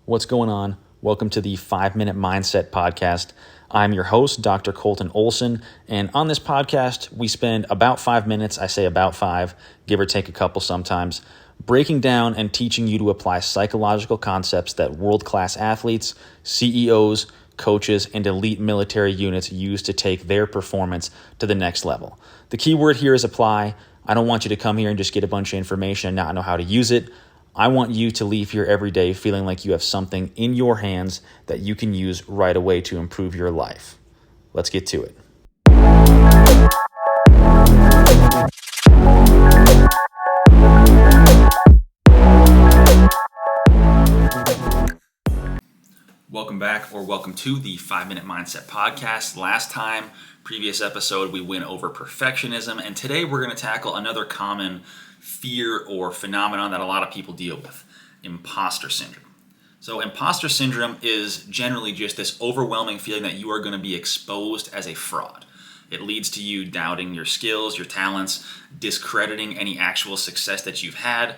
What's going on? Welcome to the 5-Minute Mindset Podcast. I'm your host, Dr. Colton Olson, and on this podcast, we spend about 5 minutes, I say about 5, give or take a couple sometimes, breaking down and teaching you to apply psychological concepts that world-class athletes, CEOs, coaches, and elite military units use to take their performance to the next level. The key word here is apply. I don't want you to come here and just get a bunch of information and not know how to use it. I want you to leave here every day feeling like you have something in your hands that you can use right away to improve your life. Let's get to it. Welcome back, or welcome to the 5-Minute Mindset Podcast. Previous episode, we went over perfectionism, and today we're going to tackle another common fear or phenomenon that a lot of people deal with, imposter syndrome. So imposter syndrome is generally just this overwhelming feeling that you are going to be exposed as a fraud. It leads to you doubting your skills, your talents, discrediting any actual success that you've had,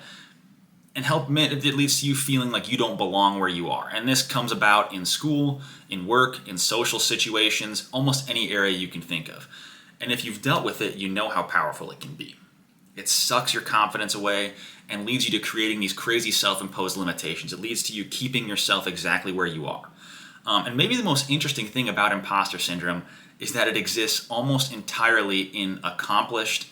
and it leads to you feeling like you don't belong where you are. And this comes about in school, in work, in social situations, almost any area you can think of. And if you've dealt with it, you know how powerful it can be. It sucks your confidence away and leads you to creating these crazy self-imposed limitations. It leads to you keeping yourself exactly where you are. And maybe the most interesting thing about imposter syndrome is that it exists almost entirely in accomplished,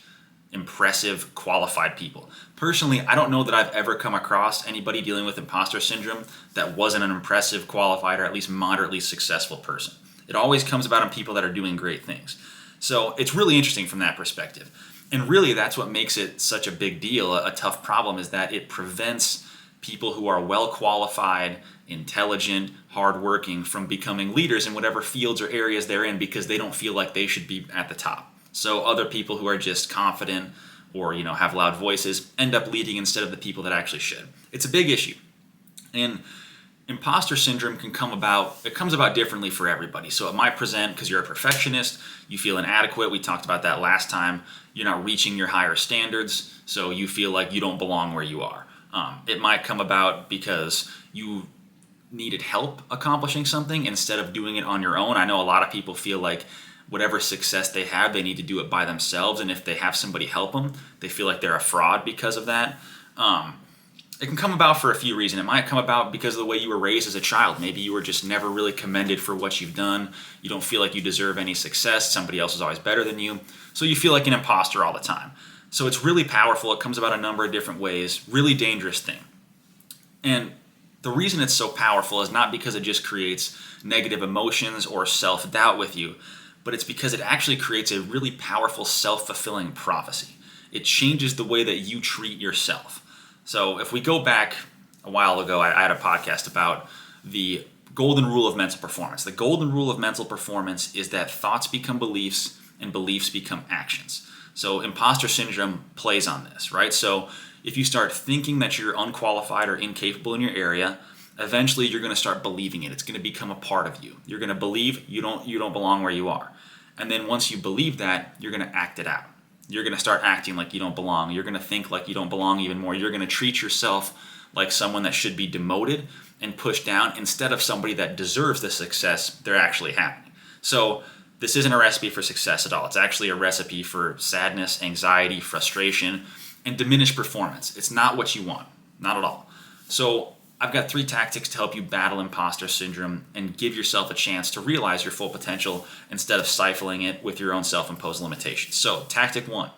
impressive, qualified people. Personally, I don't know that I've ever come across anybody dealing with imposter syndrome that wasn't an impressive, qualified, or at least moderately successful person. It always comes about in people that are doing great things. So it's really interesting from that perspective. And really, that's what makes it such a big deal, a tough problem, is that it prevents people who are well qualified, intelligent, hardworking from becoming leaders in whatever fields or areas they're in because they don't feel like they should be at the top. So other people who are just confident or have loud voices end up leading instead of the people that actually should. It's a big issue. And imposter syndrome comes about differently for everybody. So it might present because you're a perfectionist, you feel inadequate. We talked about that last time. You're not reaching your higher standards, so you feel like you don't belong where you are. It might come about because you needed help accomplishing something instead of doing it on your own. I know a lot of people feel like whatever success they have, they need to do it by themselves, and if they have somebody help them, they feel like they're a fraud because of that. It can come about for a few reasons. It might come about because of the way you were raised as a child. Maybe you were just never really commended for what you've done. You don't feel like you deserve any success. Somebody else is always better than you. So you feel like an imposter all the time. So it's really powerful. It comes about a number of different ways. Really dangerous thing. And the reason it's so powerful is not because it just creates negative emotions or self-doubt with you, but it's because it actually creates a really powerful self-fulfilling prophecy. It changes the way that you treat yourself. So if we go back a while ago, I had a podcast about the golden rule of mental performance. The golden rule of mental performance is that thoughts become beliefs and beliefs become actions. So imposter syndrome plays on this, right? So if you start thinking that you're unqualified or incapable in your area, eventually you're going to start believing it. It's going to become a part of you. You're going to believe you don't belong where you are. And then once you believe that, you're going to act it out. You're going to start acting like you don't belong. You're going to think like you don't belong even more. You're going to treat yourself like someone that should be demoted and pushed down instead of somebody that deserves the success they're actually having. So this isn't a recipe for success at all. It's actually a recipe for sadness, anxiety, frustration, and diminished performance. It's not what you want. Not at all. So I've got 3 tactics to help you battle imposter syndrome and give yourself a chance to realize your full potential instead of stifling it with your own self-imposed limitations. So, tactic 1,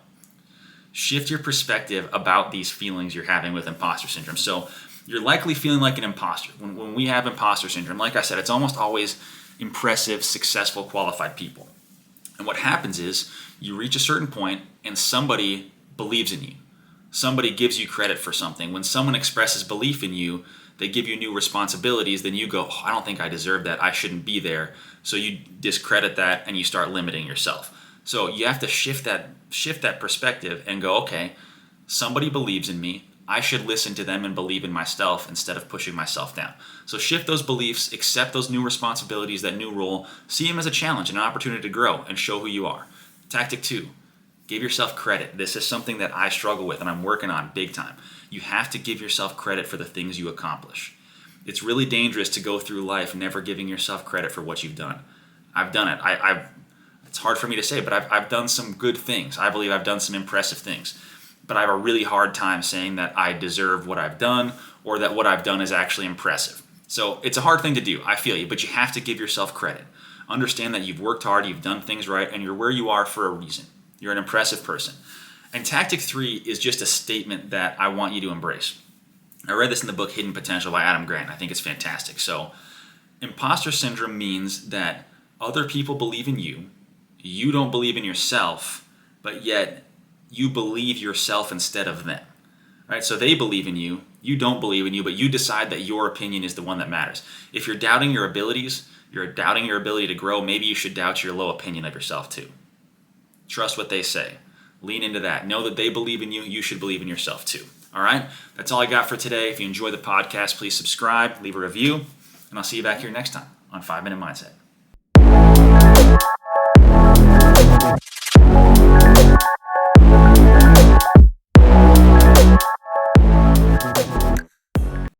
shift your perspective about these feelings you're having with imposter syndrome. So, you're likely feeling like an imposter. When we have imposter syndrome, like I said, it's almost always impressive, successful, qualified people. And what happens is you reach a certain point and somebody believes in you. Somebody gives you credit for something. When someone expresses belief in you, they give you new responsibilities, then you go, I don't think I deserve that. I shouldn't be there. So you discredit that and you start limiting yourself. So you have to shift that perspective and go, okay, somebody believes in me. I should listen to them and believe in myself instead of pushing myself down. So shift those beliefs, accept those new responsibilities, that new role, see them as a challenge, an opportunity to grow and show who you are. Tactic 2, give yourself credit. This is something that I struggle with and I'm working on big time. You have to give yourself credit for the things you accomplish. It's really dangerous to go through life never giving yourself credit for what you've done. I've done it. It's hard for me to say, but I've done some good things. I believe I've done some impressive things. But I have a really hard time saying that I deserve what I've done or that what I've done is actually impressive. So it's a hard thing to do. I feel you, but you have to give yourself credit. Understand that you've worked hard, you've done things right, and you're where you are for a reason. You're an impressive person. And tactic 3 is just a statement that I want you to embrace. I read this in the book Hidden Potential by Adam Grant. I think it's fantastic. So, imposter syndrome means that other people believe in you, you don't believe in yourself, but yet you believe yourself instead of them. Right? So they believe in you, you don't believe in you, but you decide that your opinion is the one that matters. If you're doubting your abilities, you're doubting your ability to grow, maybe you should doubt your low opinion of yourself too. Trust what they say. Lean into that. Know that they believe in you, you should believe in yourself too. All right? That's all I got for today. If you enjoy the podcast, please subscribe, leave a review, and I'll see you back here next time on 5 Minute Mindset.